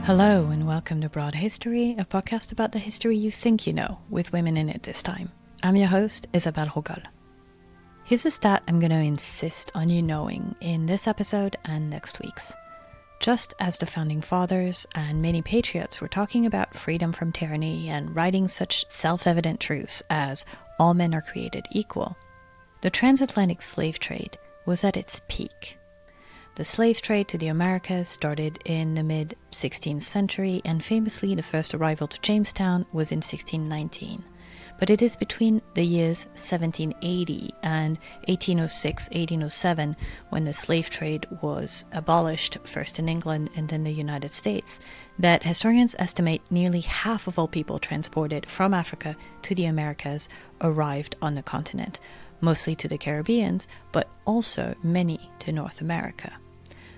Hello and welcome to Broad History, a podcast about the history you think you know, with women in it this time. I'm your host, Isabelle Rogal. Here's a stat I'm going to insist on you knowing in this episode and next week's. Just as the Founding Fathers and many patriots were talking about freedom from tyranny and writing such self-evident truths as all men are created equal, the transatlantic slave trade was at its peak. The slave trade to the Americas started in the mid-16th century, and famously the first arrival to Jamestown was in 1619. But it is between the years 1780 and 1806-1807, when the slave trade was abolished, first in England and then the United States, that historians estimate nearly half of all people transported from Africa to the Americas arrived on the continent, mostly to the Caribbeans, but also many to North America.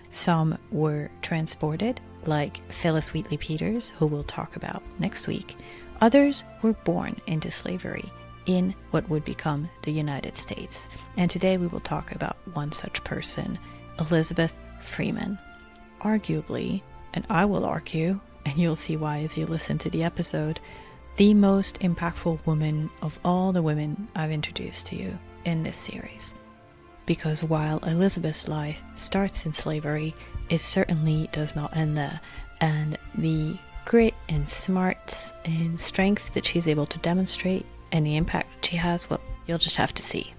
Some were transported, like Phyllis Wheatley Peters, who we'll talk about next week. Others were born into slavery in what would become the United States. And today we will talk about one such person, Elizabeth Freeman. Arguably, and I will argue, and you'll see why as you listen to the episode, the most impactful woman of all the women I've introduced to you in this series. Because while Elizabeth's life starts in slavery, it certainly does not end there. And the grit and smarts and strength that she's able to demonstrate and the impact she has, well, you'll just have to see.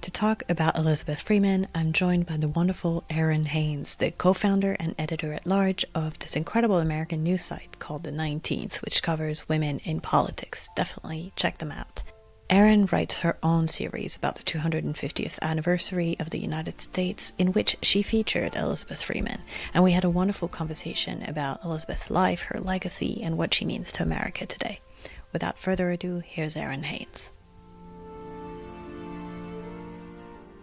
To talk about Elizabeth Freeman, I'm joined by the wonderful Errin Haines, the co-founder and editor-at-large of this incredible American news site called The 19th, which covers women in politics. Definitely check them out. Errin writes her own series about the 250th anniversary of the United States, in which she featured Elizabeth Freeman, and we had a wonderful conversation about Elizabeth's life, her legacy, and what she means to America today. Without further ado, here's Errin Haines.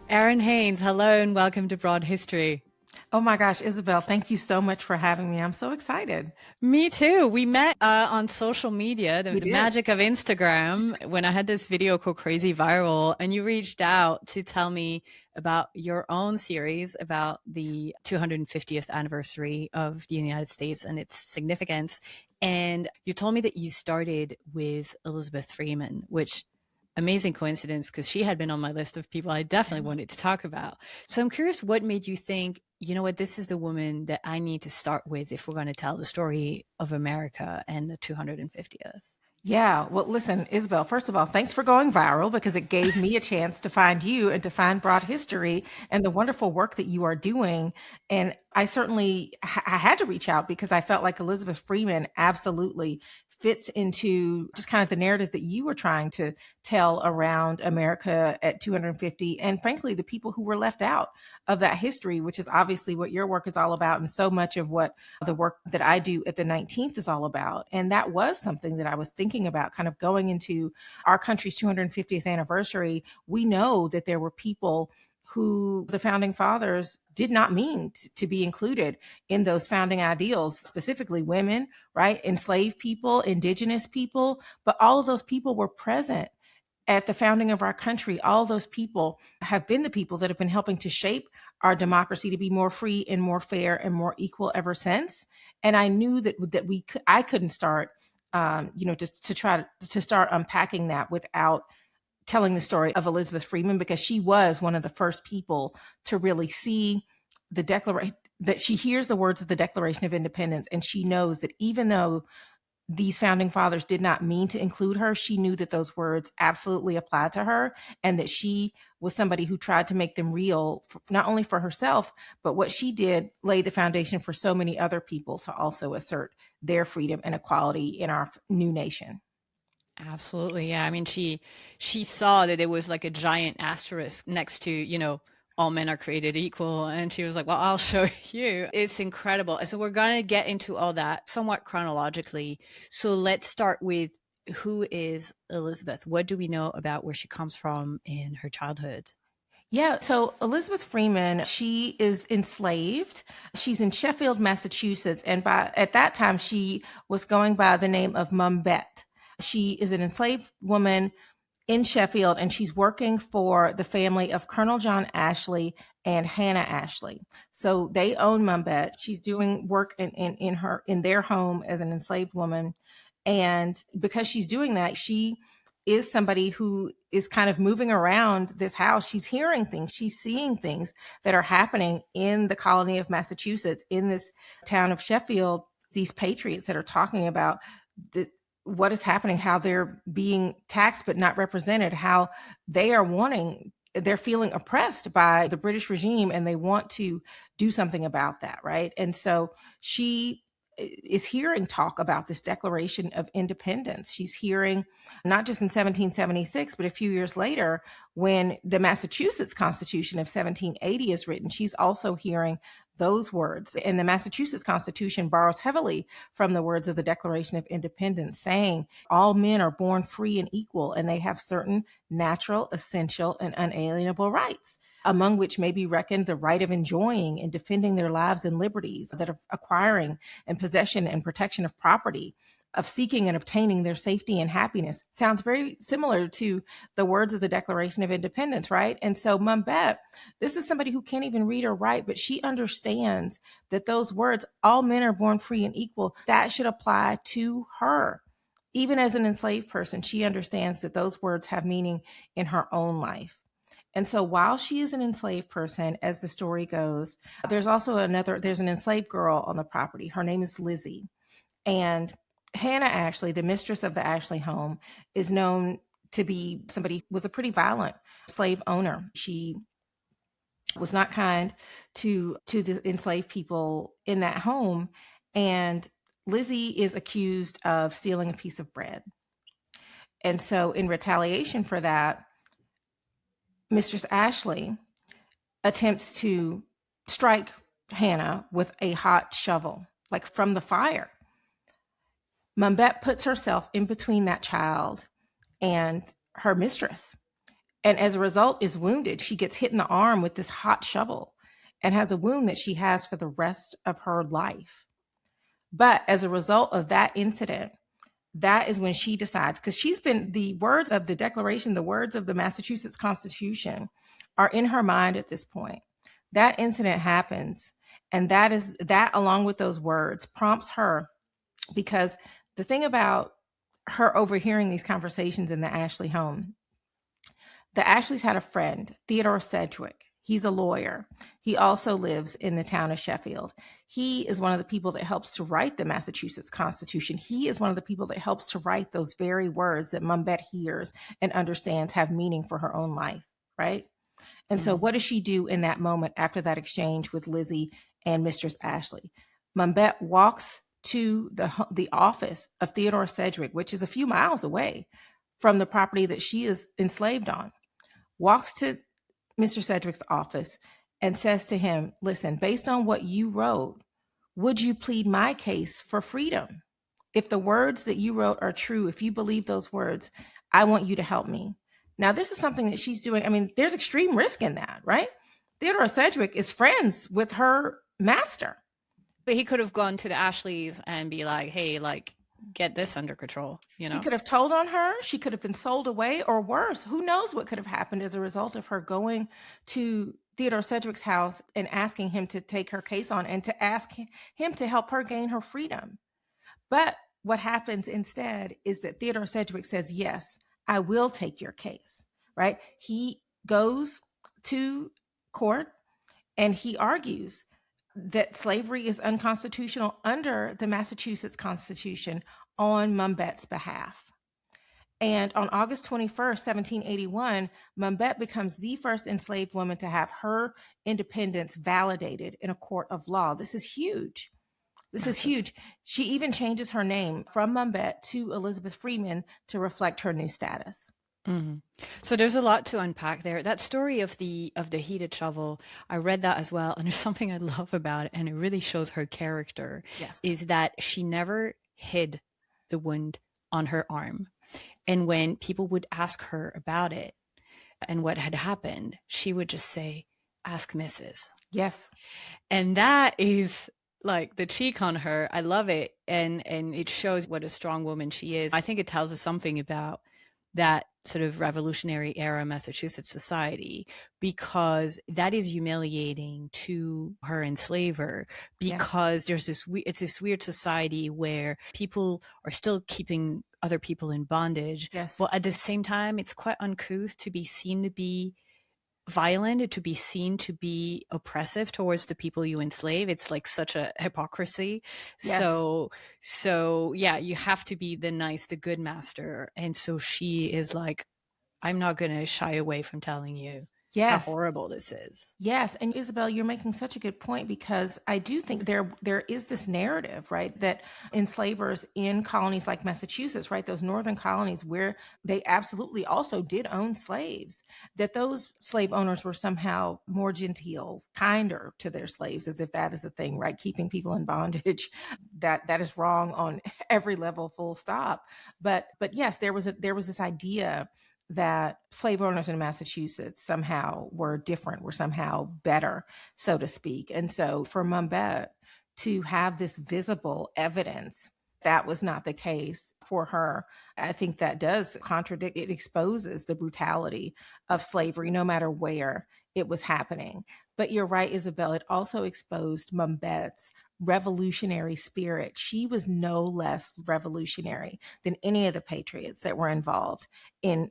Errin Haines, hello and welcome to Broad History. Oh my gosh, Isabelle, thank you so much for having me. I'm so excited. Me too. We met on social media, the magic of Instagram, when I had this video called Crazy Viral, and you reached out to tell me about your own series about the 250th anniversary of the United States and its significance. And you told me that you started with Elizabeth Freeman, which amazing coincidence because she had been on my list of people I definitely wanted to talk about. So I'm curious, what made you think, you know what, this is the woman that I need to start with if we're going to tell the story of America and the 250th? Yeah, well, listen, Isabelle, first of all, thanks for going viral because it gave me a chance to find you and to find Broad History and the wonderful work that you are doing. And I certainly I had to reach out because I felt like Elizabeth Freeman absolutely fits into just kind of the narrative that you were trying to tell around America at 250, and frankly, the people who were left out of that history, which is obviously what your work is all about, and so much of what the work that I do at the 19th is all about. And that was something that I was thinking about, kind of going into our country's 250th anniversary. We know that there were people who the founding fathers did not mean to be included in those founding ideals, specifically women, right? Enslaved people, indigenous people, but all of those people were present at the founding of our country. All those people have been the people that have been helping to shape our democracy to be more free and more fair and more equal ever since. And I knew that I couldn't start, to try to start unpacking that without telling the story of Elizabeth Freeman, because she was one of the first people to really see the declaration, that she hears the words of the Declaration of Independence, and she knows that even though these founding fathers did not mean to include her, she knew that those words absolutely applied to her, and that she was somebody who tried to make them real, not only for herself, but what she did laid the foundation for so many other people to also assert their freedom and equality in our new nation. Absolutely. Yeah. I mean, she saw that it was like a giant asterisk next to, all men are created equal. And she was like, well, I'll show you. It's incredible. And so we're going to get into all that somewhat chronologically. So let's start with, who is Elizabeth? What do we know about where she comes from in her childhood? Yeah, so Elizabeth Freeman, she is enslaved. She's in Sheffield, Massachusetts. And at that time, she was going by the name of Mumbet. She is an enslaved woman in Sheffield, and she's working for the family of Colonel John Ashley and Hannah Ashley. So they own Mumbet. She's doing work in their home as an enslaved woman. And because she's doing that, she is somebody who is kind of moving around this house. She's hearing things, she's seeing things that are happening in the colony of Massachusetts, in this town of Sheffield, these patriots that are talking about what is happening, how they're being taxed but not represented, how they're feeling oppressed by the British regime, and they want to do something about that, right? And so she is hearing talk about this Declaration of Independence. She's hearing not just in 1776, but a few years later when the Massachusetts Constitution of 1780 is written, she's also hearing those words. And the Massachusetts Constitution borrows heavily from the words of the Declaration of Independence, saying all men are born free and equal, and they have certain natural, essential, and unalienable rights, among which may be reckoned the right of enjoying and defending their lives and liberties, that of acquiring and possession and protection of property, of seeking and obtaining their safety and happiness. Sounds very similar to the words of the Declaration of Independence, right? And so Mumbet, this is somebody who can't even read or write, but she understands that those words, all men are born free and equal, that should apply to her. Even as an enslaved person, she understands that those words have meaning in her own life. And so while she is an enslaved person, as the story goes, there's an enslaved girl on the property. Her name is Lizzie. And Hannah Ashley, the mistress of the Ashley home, is known to be somebody who was a pretty violent slave owner. She was not kind to the enslaved people in that home. And Lizzie is accused of stealing a piece of bread. And so in retaliation for that, Mistress Ashley attempts to strike Hannah with a hot shovel, like from the fire. Mumbet puts herself in between that child and her mistress, and as a result is wounded. She gets hit in the arm with this hot shovel and has a wound that she has for the rest of her life. But as a result of that incident, that is when she decides, because the words of the Declaration, the words of the Massachusetts Constitution are in her mind at this point. That incident happens, and that along with those words prompts her, because the thing about her overhearing these conversations in the Ashley home, the Ashleys had a friend, Theodore Sedgwick. He's a lawyer. He also lives in the town of Sheffield. He is one of the people that helps to write the Massachusetts Constitution. He is one of the people that helps to write those very words that Mumbet hears and understands have meaning for her own life, right? And so what does she do in that moment after that exchange with Lizzie and Mistress Ashley? Mumbet walks to the office of Theodore Sedgwick, which is a few miles away from the property that she is enslaved on, walks to Mr. Sedgwick's office and says to him, listen, based on what you wrote, would you plead my case for freedom? If the words that you wrote are true, if you believe those words, I want you to help me. Now, this is something that she's doing. I mean, there's extreme risk in that, right? Theodore Sedgwick is friends with her master. But he could have gone to the Ashleys and be like, hey, like, get this under control, you know? He could have told on her. She could have been sold away, or worse. Who knows what could have happened as a result of her going to Theodore Sedgwick's house and asking him to take her case on and to ask him to help her gain her freedom. But what happens instead is that Theodore Sedgwick says, yes, I will take your case, right? He goes to court and he argues that slavery is unconstitutional under the Massachusetts Constitution on Mumbet's behalf. And on August 21st, 1781, Mumbet becomes the first enslaved woman to have her independence validated in a court of law. This is huge. This is huge. She even changes her name from Mumbet to Elizabeth Freeman to reflect her new status. Mm-hmm. So there's a lot to unpack there. That story of the heated shovel, I read that as well, and there's something I love about it, and it really shows her character. Yes. Is that she never hid the wound on her arm, and when people would ask her about it and what had happened, she would just say, "Ask Mrs." Yes, and that is like the cheek on her. I love it, and it shows what a strong woman she is. I think it tells us something about that sort of revolutionary era Massachusetts society, because that is humiliating to her enslaver, Yes. because there's it's this weird society where people are still keeping other people in bondage, Yes. but at the same time it's quite uncouth to be seen to be violent, to be seen to be oppressive towards the people you enslave. It's like such a hypocrisy. Yes. So yeah, you have to be the nice, the good master. And so she is like, I'm not going to shy away from telling you how Yes. horrible this is. Yes, and Isabel, you're making such a good point, because I do think there is this narrative, right, that enslavers in colonies like Massachusetts, right, those northern colonies where they absolutely also did own slaves, that those slave owners were somehow more genteel, kinder to their slaves, as if that is a thing, right? Keeping people in bondage, that is wrong on every level, full stop. But yes, there was this idea that slave owners in Massachusetts somehow were different, were somehow better, so to speak. And so for Mumbet to have this visible evidence that was not the case for her, I think that does contradict, it exposes the brutality of slavery, no matter where it was happening. But you're right, Isabel, it also exposed Mumbet's revolutionary spirit. She was no less revolutionary than any of the patriots that were involved in,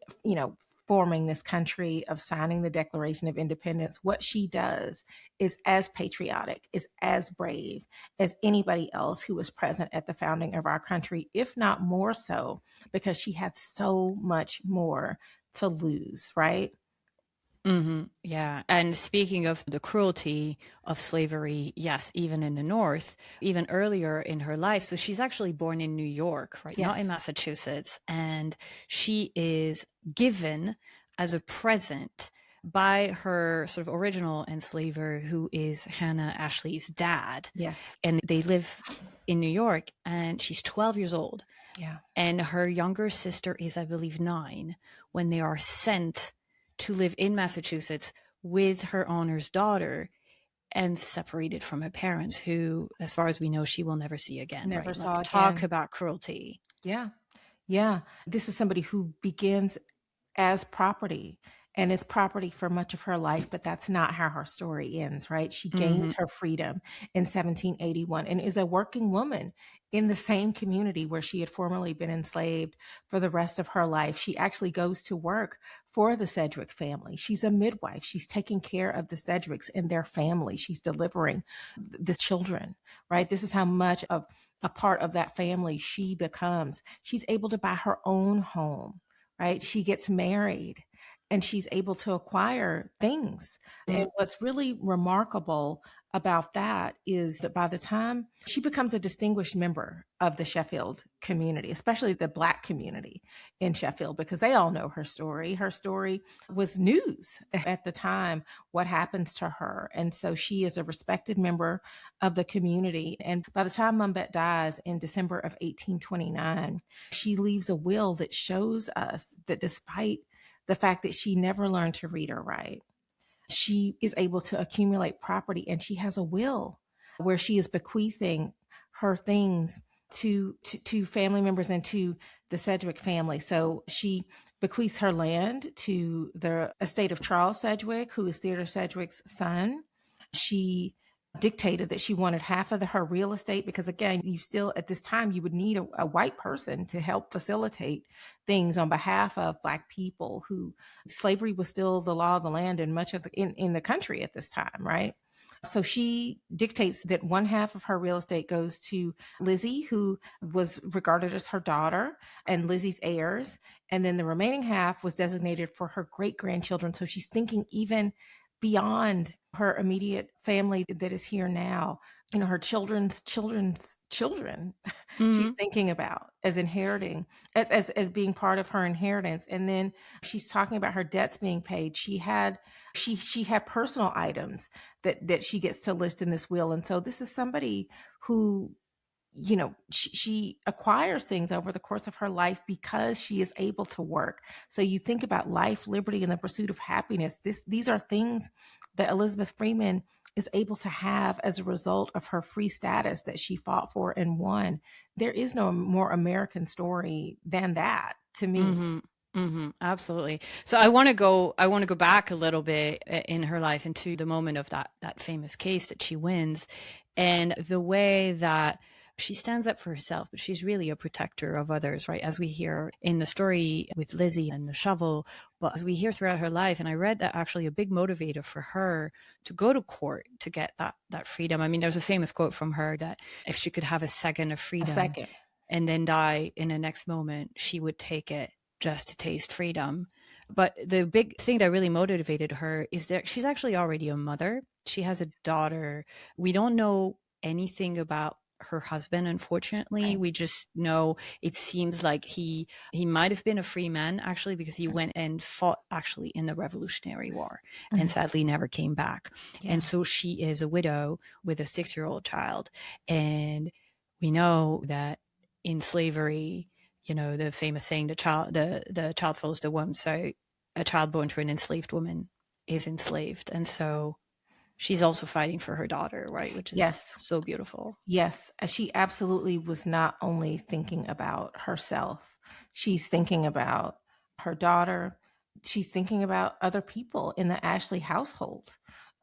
forming this country, of signing the Declaration of Independence. What she does is as patriotic, is as brave as anybody else who was present at the founding of our country, if not more so, because she had so much more to lose, right? Yeah. And speaking of the cruelty of slavery, yes, even in the North, even earlier in her life. So she's actually born in New York, right? Not in Yes. Massachusetts. And she is given as a present by her sort of original enslaver, who is Hannah Ashley's dad. Yes. And they live in New York, and she's 12 years old. Yeah. And her younger sister is, I believe, 9, when they are sent to live in Massachusetts with her owner's daughter, and separated from her parents, who, as far as we know, she will never see again, Never right? saw Like, talk again. about cruelty. Yeah. Yeah. This is somebody who begins as property, and is property for much of her life, but that's not how her story ends, right? She gains her freedom in 1781 and is a working woman in the same community where she had formerly been enslaved for the rest of her life. She actually goes to work for the Sedgwick family. She's a midwife. She's taking care of the Sedgwicks and their family. She's delivering the children, right? This is how much of a part of that family she becomes. She's able to buy her own home, right? She gets married and she's able to acquire things. And what's really remarkable about that is that by the time she becomes a distinguished member of the Sheffield community, especially the Black community in Sheffield, because they all know her story. Her story was news at the time, what happens to her. And so she is a respected member of the community. And by the time Mumbet dies in December of 1829, she leaves a will that shows us that despite the fact that she never learned to read or write, she is able to accumulate property, and she has a will where she is bequeathing her things to family members and to the Sedgwick family. So she bequeaths her land to the estate of Charles Sedgwick, who is Theodore Sedgwick's son. She dictated that she wanted half of her real estate, because again, you still at this time you would need a white person to help facilitate things on behalf of Black people, who slavery was still the law of the land in much of in the country at this time, right? So she dictates that one half of her real estate goes to Lizzie, who was regarded as her daughter, and Lizzie's heirs. And then the remaining half was designated for her great grandchildren. So she's thinking even beyond her immediate family that is here now, her children's children, she's thinking about as inheriting, as being part of her inheritance. And then she's talking about her debts being paid. She had personal items that she gets to list in this will. And so this is somebody who, she acquires things over the course of her life because she is able to work. So you think about life, liberty, and the pursuit of happiness. These are things that Elizabeth Freeman is able to have as a result of her free status that she fought for and won. There is no more American story than that to me. Absolutely. So I want to go back a little bit in her life into the moment of that famous case that she wins, and the way that she stands up for herself, but she's really a protector of others, right? As we hear in the story with Lizzie and the shovel, but as we hear throughout her life, and I read that actually a big motivator for her to go to court to get that freedom. I mean, there's a famous quote from her that if she could have a second of A freedom second. and then die in the next moment, she would take it just to taste freedom. But the big thing that really motivated her is that she's actually already a mother. She has a daughter. We don't know anything about her husband, unfortunately. Right. We just know it seems like he might have been a free man, actually, because he went and fought actually in the Revolutionary War and Mhm. sadly never came back. And Yeah. so she is a widow with a 6-year-old child. And we know that in slavery, the famous saying, the child follows the womb. So a child born to an enslaved woman is enslaved. And so she's also fighting for her daughter, right? Which is Yes. so beautiful. Yes, she absolutely was not only thinking about herself, she's thinking about her daughter, she's thinking about other people in the Ashley household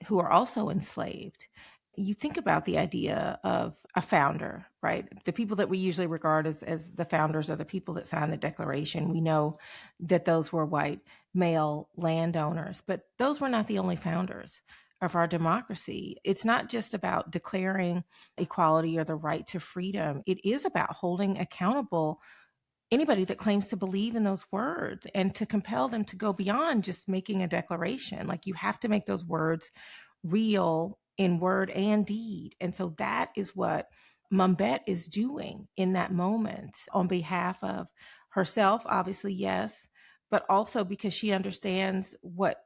who are also enslaved. You think about the idea of a founder, right? The people that we usually regard as the founders are the people that signed the Declaration. We know that those were white male landowners, but those were not the only founders of our democracy. It's not just about declaring equality or the right to freedom. It is about holding accountable anybody that claims to believe in those words and to compel them to go beyond just making a declaration. Like you have to make those words real in word and deed. And so that is what Mumbet is doing in that moment on behalf of herself, obviously, yes, but also because she understands what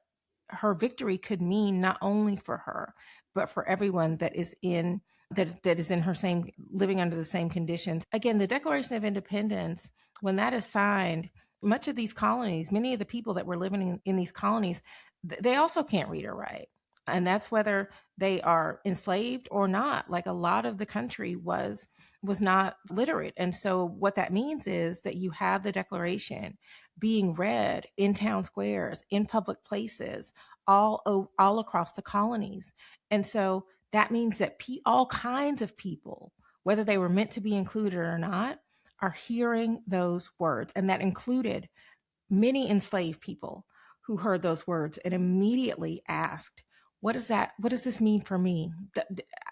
her victory could mean not only for her, but for everyone that is in her same living under the same conditions. Again, the Declaration of Independence, when that is signed, much of these colonies, many of the people that were living in these colonies, they also can't read or write. And that's whether they are enslaved or not. Like a lot of the country was not literate. And so what that means is that you have the Declaration being read in town squares, in public places, all across the colonies. And so that means that all kinds of people, whether they were meant to be included or not, are hearing those words. And that included many enslaved people who heard those words and immediately asked, what is that? What does this mean for me?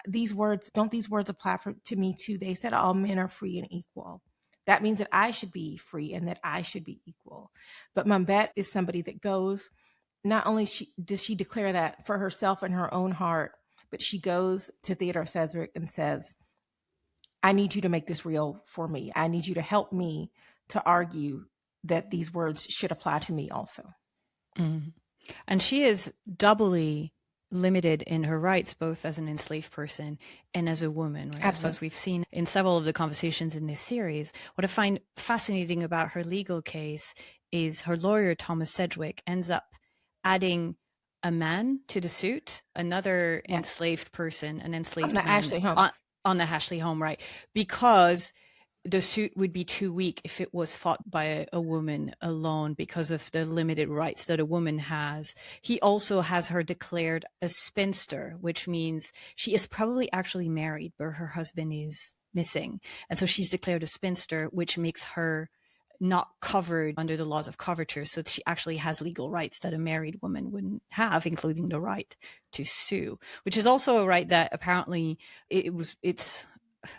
These words, don't these words apply to me too? They said all men are free and equal. That means that I should be free and that I should be equal. But Mumbet is somebody that goes, not only does she declare that for herself in her own heart, but she goes to Theodore Sedgwick and says, I need you to make this real for me. I need you to help me to argue that these words should apply to me also. Mm. And she is doubly limited in her rights, both as an enslaved person and as a woman, right? So Absolutely. as we've seen in several of the conversations in this series, what I find fascinating about her legal case is her lawyer, Thomas Sedgwick, ends up adding a man to the suit, another Yes. enslaved person, an From enslaved the man Ashley home. on the Ashley home, right? Because the suit would be too weak if it was fought by a woman alone because of the limited rights that a woman has. He also has her declared a spinster, which means she is probably actually married, but her husband is missing. And so she's declared a spinster, which makes her not covered under the laws of coverture. So she actually has legal rights that a married woman wouldn't have, including the right to sue, which is also a right that apparently it's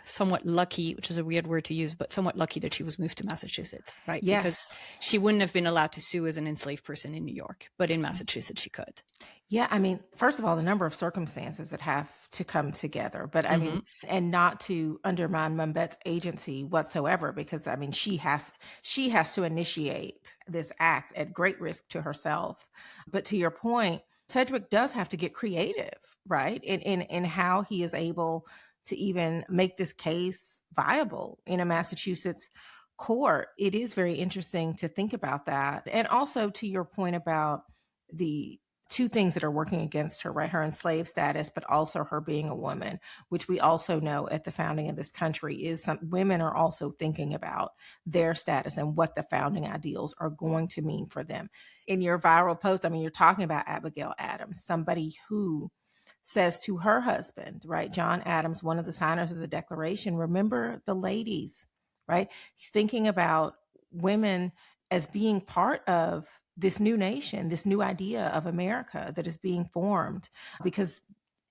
somewhat lucky, which is a weird word to use, but somewhat lucky that she was moved to Massachusetts, right? Because Yes. she wouldn't have been allowed to sue as an enslaved person in New York, but in Massachusetts she could. Yeah, I mean, first of all, the number of circumstances that have to come together, but I mean, Mm-hmm. and not to undermine Mumbet's agency whatsoever, because I mean, she has to initiate this act at great risk to herself. But to your point, Sedgwick does have to get creative, right? In how he is able to even make this case viable in a Massachusetts court. It is very interesting to think about that. And also to your point about the two things that are working against her, right? Her enslaved status, but also her being a woman, which we also know at the founding of this country is some women are also thinking about their status and what the founding ideals are going to mean for them. In your viral post, I mean, you're talking about Abigail Adams, somebody who says to her husband, right, John Adams, one of the signers of the Declaration, remember the ladies, right? He's thinking about women as being part of this new nation, this new idea of America that is being formed, because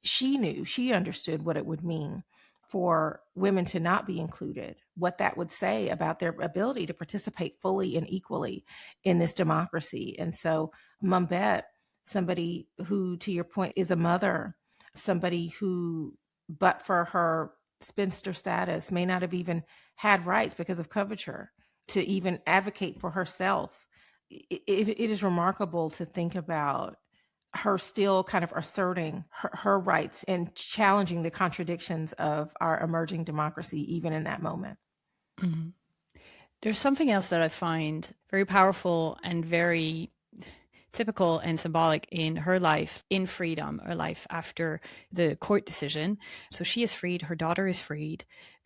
she understood what it would mean for women to not be included, what that would say about their ability to participate fully and equally in this democracy. And so Mumbet, somebody who, to your point, is a mother, somebody who, but for her spinster status, may not have even had rights because of coverture to even advocate for herself. It is remarkable to think about her still kind of asserting her rights and challenging the contradictions of our emerging democracy, even in that moment. Mm-hmm. There's something else that I find very powerful and very typical and symbolic in her life in freedom, or life after the court decision. So she is freed, her daughter is freed.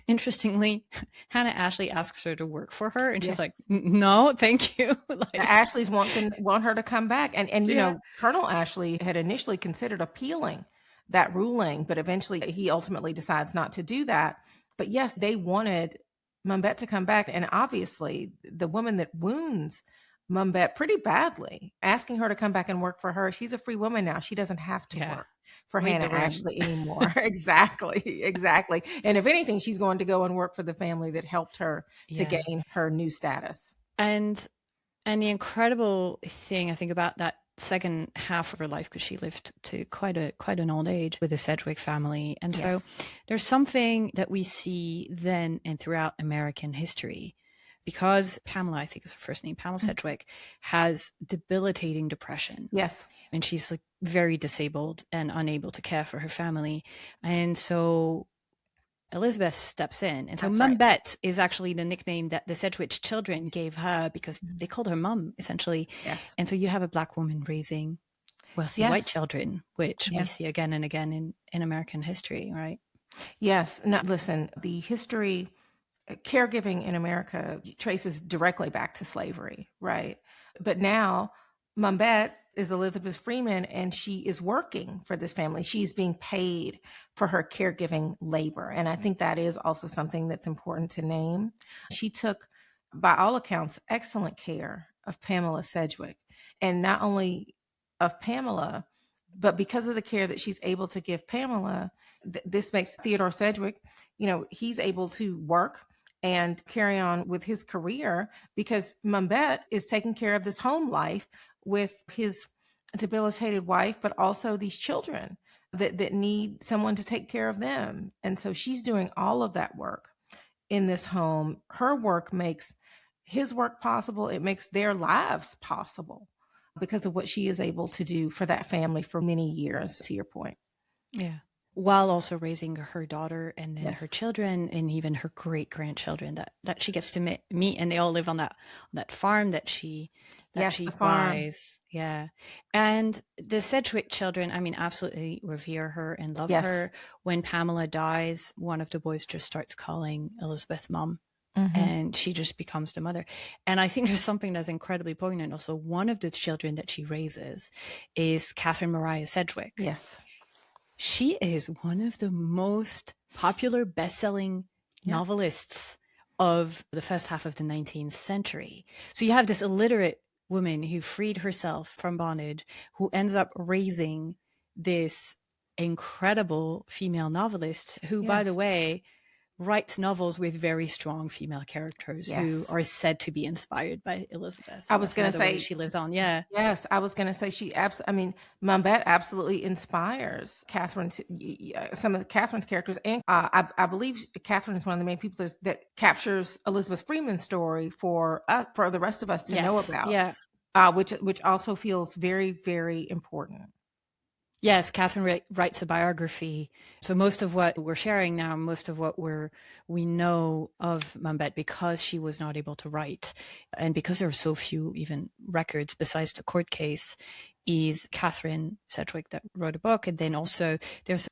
Interestingly, Hannah Ashley asks her to work for her, and she's like, "No, thank you." Like, Ashley's want her to come back, and you Yeah. know, Colonel Ashley had initially considered appealing that ruling, but eventually he ultimately decides not to do that. But yes, they wanted Mumbet to come back, and obviously the woman that wounds Mumbet pretty badly, asking her to come back and work for her. She's a free woman now. She doesn't have to work for Read Hannah Ashley anymore. Exactly. And if anything, she's going to go and work for the family that helped her to gain her new status. And the incredible thing I think about that second half of her life, because she lived to quite an old age with the Sedgwick family. And so there's something that we see then and throughout American history, because Pamela, I think is her first name, Pamela Sedgwick, has debilitating depression. Yes. And she's like very disabled and unable to care for her family. And so Elizabeth steps in. And so Mumbet is actually the nickname that the Sedgwick children gave her because they called her mum, essentially. Yes. And so you have a Black woman raising wealthy white children, which we see again and again in American history, right? Yes. Now, listen, the history, caregiving in America traces directly back to slavery, right? But now Mumbet is Elizabeth Freeman, and she is working for this family. She's being paid for her caregiving labor. And I think that is also something that's important to name. She took, by all accounts, excellent care of Pamela Sedgwick. And not only of Pamela, but because of the care that she's able to give Pamela, this makes Theodore Sedgwick, you know, he's able to work and carry on with his career because Mumbet is taking care of this home life with his debilitated wife, but also these children that need someone to take care of them. And so she's doing all of that work in this home. Her work makes his work possible. It makes their lives possible because of what she is able to do for that family for many years, to your point. Yeah. While also raising her daughter and then her children and even her great grandchildren that she gets to meet, and they all live on that farm that she buys. Yeah. And the Sedgwick children, I mean, absolutely revere her and love her. When Pamela dies, one of the boys just starts calling Elizabeth mom. And she just becomes the mother. And I think there's something that's incredibly poignant. Also, one of the children that she raises is Catherine Maria Sedgwick. Yes. She is one of the most popular best-selling novelists of the first half of the 19th century. So you have this illiterate woman who freed herself from bondage, who ends up raising this incredible female novelist who, by the way, writes novels with very strong female characters who are said to be inspired by Elizabeth. So I was going to say she lives on. Yeah. Yes, I was going to say Mumbet absolutely inspires Catherine some of Catherine's characters, and I believe Catherine is one of the main people that captures Elizabeth Freeman's story for the rest of us to know about. Yeah. Which also feels very, very important. Yes, Catherine writes a biography. So most of what we're sharing now, most of what we know of Mumbet, because she was not able to write, and because there are so few even records besides the court case, is Catherine Sedgwick that wrote a book. And then also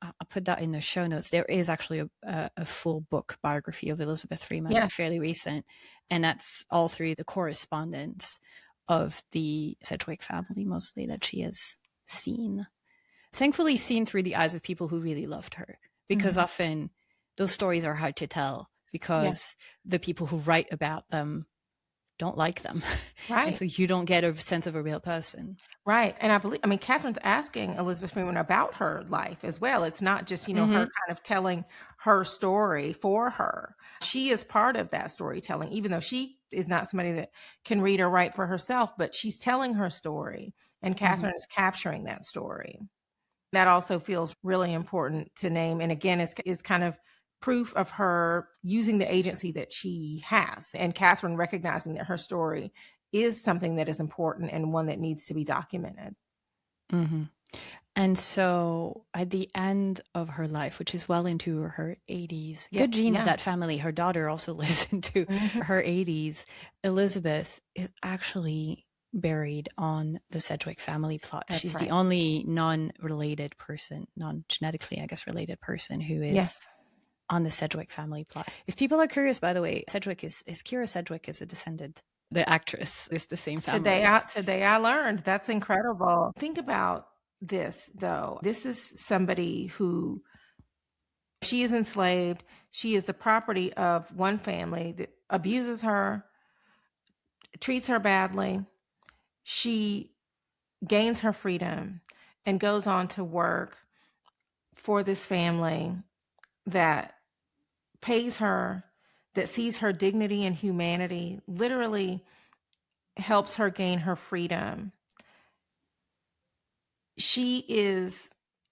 I'll put that in the show notes. There is actually a full book biography of Elizabeth Freeman, fairly recent. And that's all through the correspondence of the Sedgwick family, mostly, that she has seen. Thankfully seen through the eyes of people who really loved her, because often those stories are hard to tell because the people who write about them don't like them. Right. And so you don't get a sense of a real person. Right. And I mean, Catherine's asking Elizabeth Freeman about her life as well. It's not just, her kind of telling her story for her. She is part of that storytelling, even though she is not somebody that can read or write for herself, but she's telling her story, and Catherine is capturing that story. That also feels really important to name. And again, is kind of proof of her using the agency that she has, and Catherine recognizing that her story is something that is important and one that needs to be documented. And so at the end of her life, which is well into her 80s, good genes, that family, her daughter also lives into her 80s, Elizabeth is actually buried on the Sedgwick family plot. That's She's right. the only non-related person, non-genetically, I guess, related person who is on the Sedgwick family plot. If people are curious, by the way, Kira Sedgwick is a descendant. The actress is the same family. Today I learned. That's incredible. Think about this, though. This is somebody who, she is enslaved. She is the property of one family that abuses her, treats her badly. She gains her freedom and goes on to work for this family that pays her, that sees her dignity and humanity, literally helps her gain her freedom. She is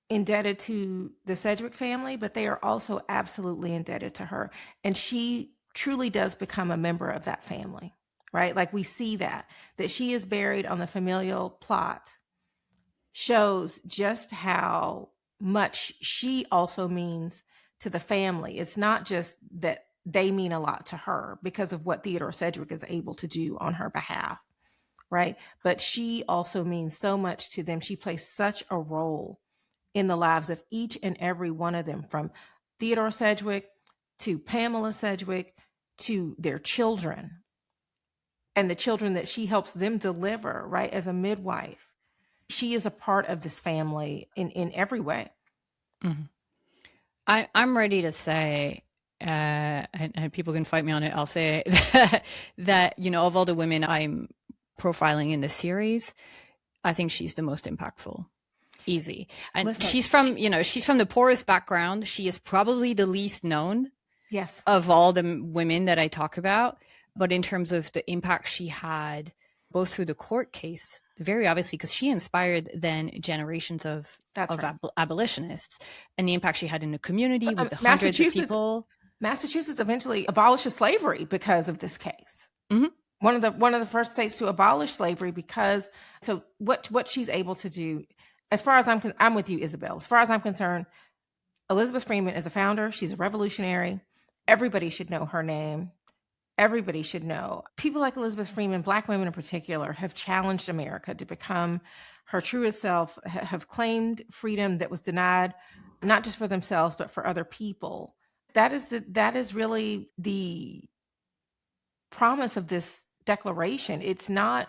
indebted to the Sedgwick family, but they are also absolutely indebted to her. And she truly does become a member of that family, right? Like, we see that she is buried on the familial plot shows just how much she also means to the family. It's not just that they mean a lot to her because of what Theodore Sedgwick is able to do on her behalf, right? But she also means so much to them. She plays such a role in the lives of each and every one of them, from Theodore Sedgwick to Pamela Sedgwick to their children and the children that she helps them deliver, right, as a midwife. She is a part of this family in every way. I'm ready to say, and people can fight me on it, I'll say that, of all the women I'm profiling in the series, I think she's the most impactful. Easy. And listen, she's from the poorest background. She is probably the least known of all the women that I talk about. But in terms of the impact she had, both through the court case, very obviously, because she inspired then generations of abolitionists, and the impact she had in the community with the hundreds of people. Massachusetts eventually abolished slavery because of this case. One of the first states to abolish slavery because, so what she's able to do, as far as I'm with you, Isabel, as far as I'm concerned, Elizabeth Freeman is a founder. She's a revolutionary. Everybody should know her name. Everybody should know. People like Elizabeth Freeman, Black women in particular, have challenged America to become her truest self, have claimed freedom that was denied, not just for themselves, but for other people. That is really the promise of this declaration. It's not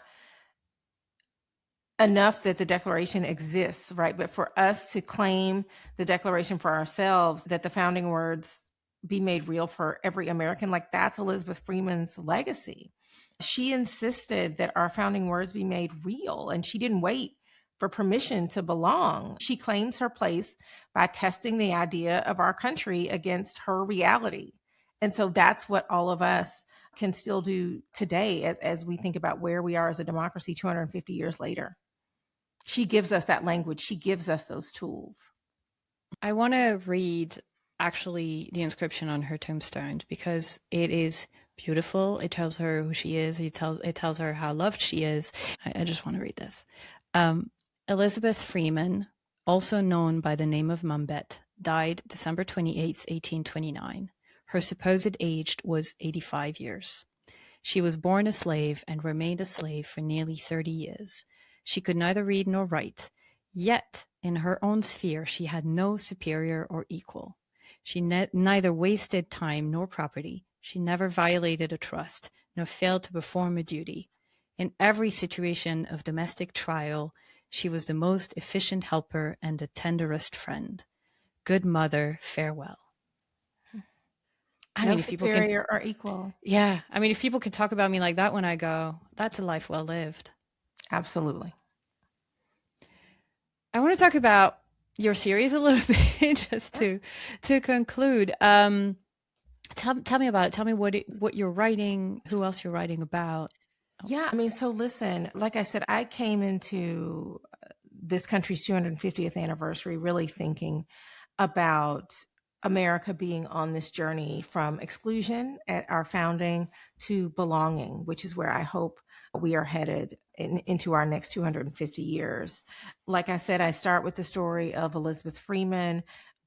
enough that the Declaration exists, right? But for us to claim the Declaration for ourselves, that the founding words be made real for every American, like, that's Elizabeth Freeman's legacy. She insisted that our founding words be made real, and she didn't wait for permission to belong. She claims her place by testing the idea of our country against her reality. And so that's what all of us can still do today as we think about where we are as a democracy 250 years later. She gives us that language. She gives us those tools. I want to read actually the inscription on her tombstone because it is beautiful. It tells her who she is. It tells her how loved she is. I just want to read this. Elizabeth Freeman, also known by the name of Mumbet, died December 28th, 1829. Her supposed age was 85 years. She was born a slave and remained a slave for nearly 30 years. She could neither read nor write. Yet, in her own sphere, she had no superior or equal. She neither wasted time nor property. She never violated a trust, nor failed to perform a duty. In every situation of domestic trial, she was the most efficient helper and the tenderest friend. Good mother, farewell. I No mean, if people can, superior or equal. yeah, I mean, if people can talk about me like that when I go, that's a life well lived. Absolutely. I want to talk about your series a little bit just to conclude. Tell me about it. Tell me what you're writing, who else you're writing about. Yeah, I mean, so listen, like I said, I came into this country's 250th anniversary really thinking about America being on this journey from exclusion at our founding to belonging, which is where I hope we are headed into our next 250 years. Like I said, I start with the story of Elizabeth Freeman,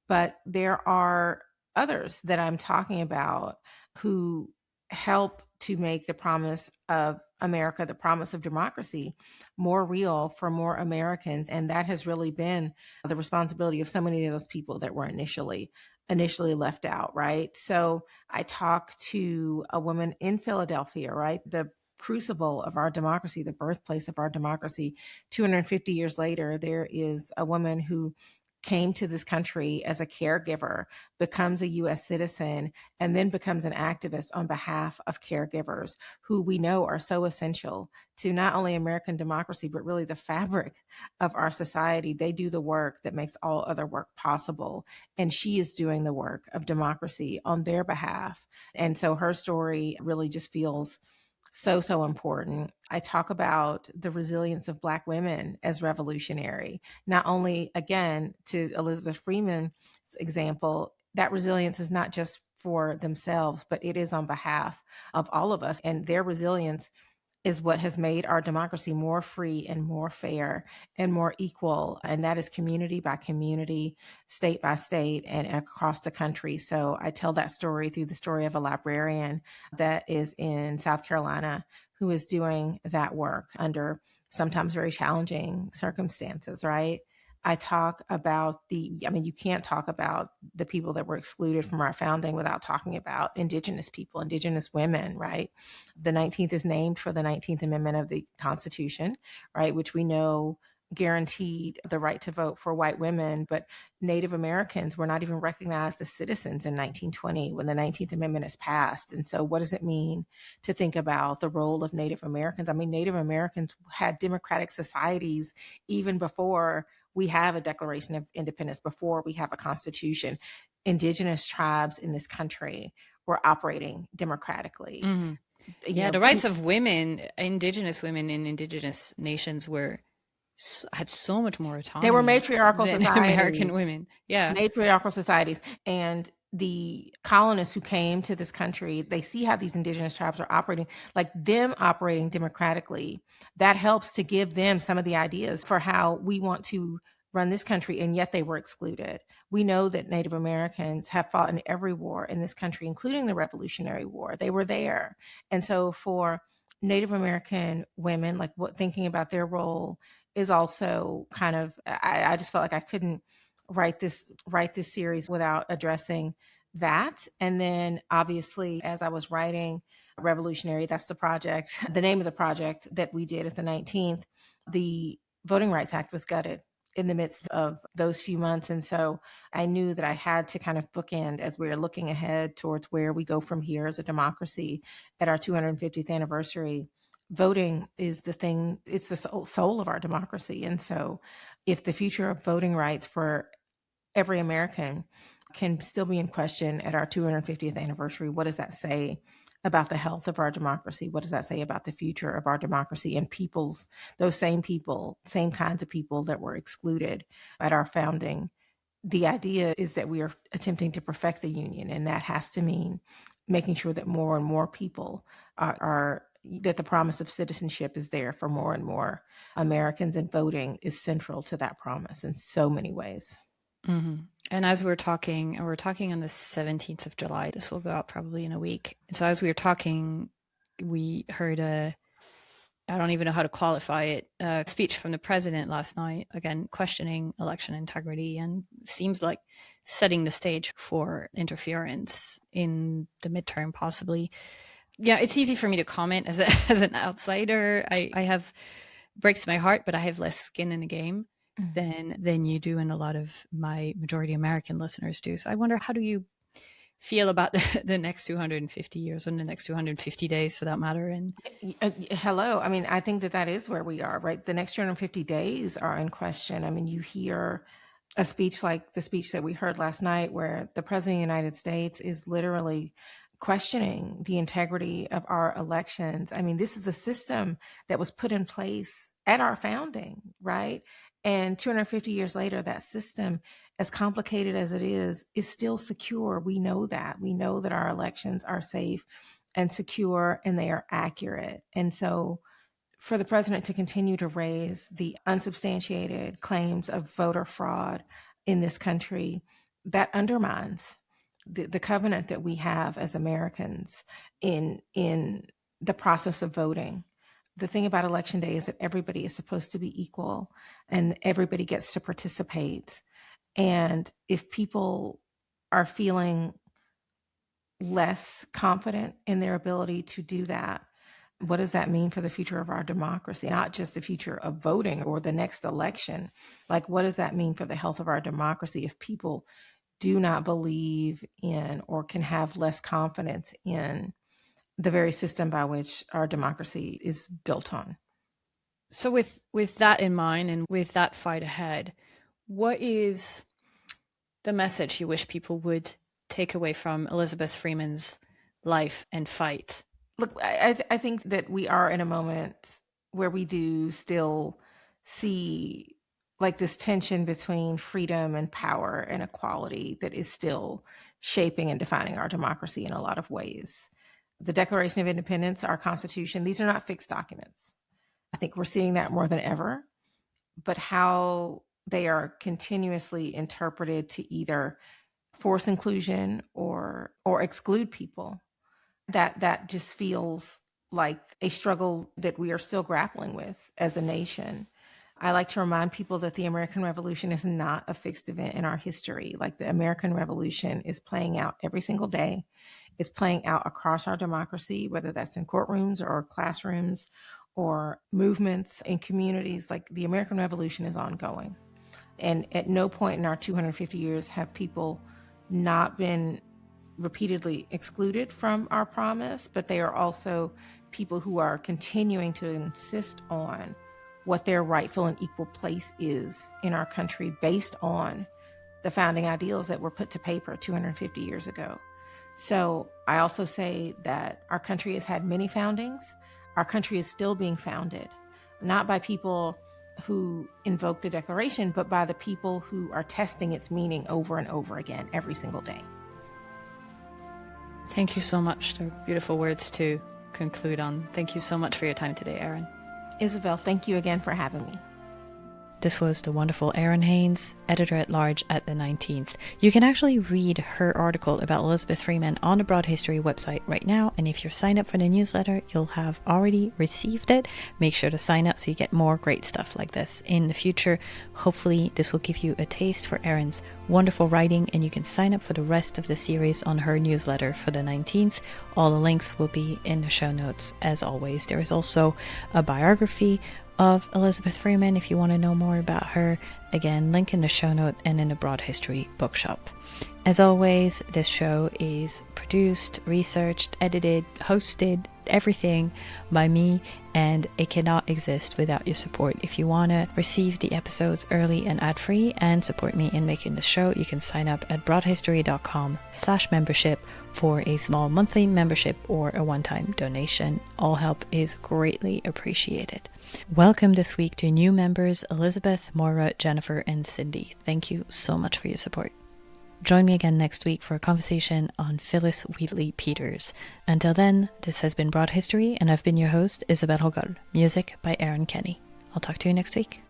but there are others that I'm talking about who help to make the promise of America, the promise of democracy, more real for more Americans. And that has really been the responsibility of so many of those people that were initially left out, right? So I talked to a woman in Philadelphia, right? The crucible of our democracy, the birthplace of our democracy. 250 years later, there is a woman who came to this country as a caregiver, becomes a US citizen, and then becomes an activist on behalf of caregivers who we know are so essential to not only American democracy, but really the fabric of our society. They do the work that makes all other work possible. And she is doing the work of democracy on their behalf. And so her story really just feels so important. I talk about the resilience of Black women as revolutionary, not only, again, to Elizabeth Freeman's example, that resilience is not just for themselves, but it is on behalf of all of us. And their resilience is what has made our democracy more free and more fair and more equal. And that is community by community, state by state, and across the country. So I tell that story through the story of a librarian that is in South Carolina who is doing that work under sometimes very challenging circumstances, right? I talk about you can't talk about the people that were excluded from our founding without talking about Indigenous people, Indigenous women, right? The 19th is named for the 19th Amendment of the Constitution, right? Which we know guaranteed the right to vote for white women, but Native Americans were not even recognized as citizens in 1920 when the 19th Amendment is passed. And so what does it mean to think about the role of Native Americans? I mean, Native Americans had democratic societies even before we have a Declaration of Independence, before we have a constitution. Indigenous tribes in this country were operating democratically. Mm-hmm. Yeah, the rights of women, Indigenous women in Indigenous nations had so much more autonomy. They were matriarchal than societies. American women. Yeah. Matriarchal societies. And the colonists who came to this country, they see how these Indigenous tribes are operating, like them operating democratically. That helps to give them some of the ideas for how we want to run this country, and yet they were excluded. We know that Native Americans have fought in every war in this country, including the Revolutionary War. They were there. And so for Native American women, like thinking about their role is also kind of, I just felt like I couldn't write this series without addressing that. And then obviously, as I was writing Revolutionary, that's the project, the name of the project that we did at the 19th, the Voting Rights Act was gutted in the midst of those few months. And so I knew that I had to kind of bookend as we were looking ahead towards where we go from here as a democracy at our 250th anniversary. Voting is the thing, it's the soul of our democracy. And so if the future of voting rights for every American can still be in question at our 250th anniversary, what does that say about the health of our democracy? What does that say about the future of our democracy and those same people, same kinds of people that were excluded at our founding? The idea is that we are attempting to perfect the union, and that has to mean making sure that more and more people that the promise of citizenship is there for more and more Americans, and voting is central to that promise in so many ways. Mm-hmm. And as we're talking on the 17th of July, this will go out probably in a week. And so as we were talking, we heard I don't even know how to qualify it, speech from the president last night, again, questioning election integrity and seems like setting the stage for interference in the midterm, possibly. Yeah, it's easy for me to comment as as an outsider. I have, breaks my heart, but I have less skin in the game than you do and a lot of my majority American listeners do. So I wonder, how do you feel about the next 250 years and the next 250 days for that matter? And hello. I mean, I think that is where we are, right? The next 250 days are in question. I mean, you hear a speech like the speech that we heard last night, where the president of the United States is literally questioning the integrity of our elections. I mean, this is a system that was put in place at our founding, right? And 250 years later, that system, as complicated as it is still secure. We know that. We know that our elections are safe and secure and they are accurate. And so for the president to continue to raise the unsubstantiated claims of voter fraud in this country, that undermines the covenant that we have as Americans in the process of voting. The thing about Election Day is that everybody is supposed to be equal and everybody gets to participate. And if people are feeling less confident in their ability to do that, what does that mean for the future of our democracy? Not just the future of voting or the next election. Like, what does that mean for the health of our democracy if people do not believe in or can have less confidence in the very system by which our democracy is built on? So with that in mind and with that fight ahead, what is the message you wish people would take away from Elizabeth Freeman's life and fight? Look, I think that we are in a moment where we do still see like this tension between freedom and power and equality that is still shaping and defining our democracy in a lot of ways. The Declaration of Independence, our Constitution, these are not fixed documents. I think we're seeing that more than ever, but how they are continuously interpreted to either force inclusion or exclude people, that just feels like a struggle that we are still grappling with as a nation. I like to remind people that the American Revolution is not a fixed event in our history. Like, the American Revolution is playing out every single day. It's playing out across our democracy, whether that's in courtrooms or classrooms or movements in communities. Like, the American Revolution is ongoing. And at no point in our 250 years have people not been repeatedly excluded from our promise, but they are also people who are continuing to insist on what their rightful and equal place is in our country based on the founding ideals that were put to paper 250 years ago. So I also say that our country has had many foundings. Our country is still being founded, not by people who invoke the Declaration, but by the people who are testing its meaning over and over again every single day. Thank you so much. They're beautiful words to conclude on. Thank you so much for your time today, Errin. Isabel, thank you again for having me. This was the wonderful Errin Haines, editor-at-large at the 19th. You can actually read her article about Elizabeth Freeman on the Broad History website right now, and if you're signed up for the newsletter, you'll have already received it. Make sure to sign up so you get more great stuff like this in the future. Hopefully, this will give you a taste for Erin's wonderful writing, and you can sign up for the rest of the series on her newsletter for the 19th. All the links will be in the show notes, as always. There is also a biography of Elizabeth Freeman if you want to know more about her. Again, link in the show note and in the Broad History bookshop. As always, this show is produced, researched, edited, hosted, everything by me, and it cannot exist without your support. If you want to receive the episodes early and ad-free and support me in making the show, you can sign up at broadhistory.com/membership for a small monthly membership or a one-time donation. All help is greatly appreciated. Welcome this week to new members Elizabeth, Moira, Jennifer, and Cindy. Thank you so much for your support. Join me again next week for a conversation on Phyllis Wheatley Peters. Until then, this has been Broad History, and I've been your host, Isabel Hogol. Music by Aaron Kenny. I'll talk to you next week.